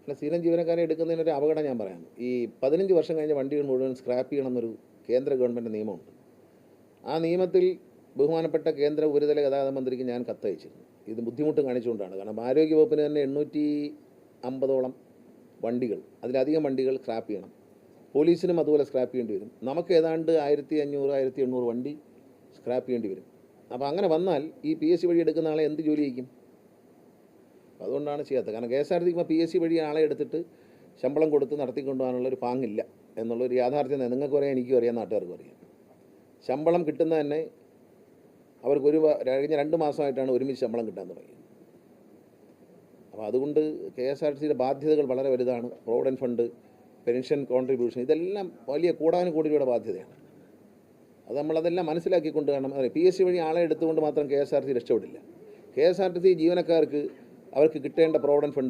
അല്ല, സ്ഥിരം ജീവനക്കാരെ എടുക്കുന്നതിനൊരു അപകടം ഞാൻ പറയാം. ഈ 15 വർഷം കഴിഞ്ഞ വണ്ടികൾ മുഴുവൻ സ്ക്രാപ്പ് ചെയ്യണമെന്നൊരു കേന്ദ്ര ഗവൺമെൻറ് നിയമമുണ്ട്. ആ നിയമത്തിൽ ബഹുമാനപ്പെട്ട കേന്ദ്ര ഉപരിതല ഗതാഗത മന്ത്രിക്ക് ഞാൻ കത്തയച്ചിരുന്നു. ഇത് ബുദ്ധിമുട്ട് കാണിച്ചുകൊണ്ടാണ്. കാരണം ആരോഗ്യവകുപ്പിന് തന്നെ 850ഓളം വണ്ടികൾ, അതിലധികം വണ്ടികൾ സ്ക്രാപ്പ് ചെയ്യണം. പോലീസിനും അതുപോലെ സ്ക്രാപ്പ് ചെയ്യേണ്ടി വരും. നമുക്ക് ഏതാണ്ട് 1500 1800 വണ്ടി സ്ക്രാപ്പ് ചെയ്യേണ്ടി വരും. അപ്പോൾ അങ്ങനെ വന്നാൽ ഈ PSC വഴി എടുക്കുന്ന ആളെ എന്ത് ജോലി ചെയ്യും? അതുകൊണ്ടാണ് ചെയ്യാത്തത്. കാരണം KSRTC ഇപ്പോൾ PSC വഴി ആളെ എടുത്തിട്ട് ശമ്പളം കൊടുത്ത് നടത്തിക്കൊണ്ടുപോകാനുള്ളൊരു പാങ്ങില്ല എന്നുള്ളൊരു യാഥാർത്ഥ്യം നിങ്ങൾക്കും അറിയാം, എനിക്കും അറിയാം, നാട്ടുകാർക്കും അറിയാം. ശമ്പളം കിട്ടുന്ന തന്നെ അവർക്ക് കഴിഞ്ഞ 2 മാസമായിട്ടാണ് ഒരുമിച്ച് ശമ്പളം കിട്ടാൻ തുടങ്ങിയത്. അപ്പോൾ അതുകൊണ്ട് KSRTCയുടെ ബാധ്യതകൾ വളരെ വലുതാണ്. പ്രൊവിഡൻറ്റ് ഫണ്ട്, പെൻഷൻ കോൺട്രിബ്യൂഷൻ, ഇതെല്ലാം വലിയ കോടാനുകോടി രൂപയുടെ ബാധ്യതയാണ്. അത് നമ്മളതെല്ലാം മനസ്സിലാക്കിക്കൊണ്ട് വേണം. PSC വഴി ആളെ എടുത്തുകൊണ്ട് മാത്രം KSRTC രക്ഷപ്പെടില്ല. KSRTC ജീവനക്കാർക്ക് അവർക്ക് കിട്ടേണ്ട പ്രൊവിഡൻറ്റ് ഫണ്ട്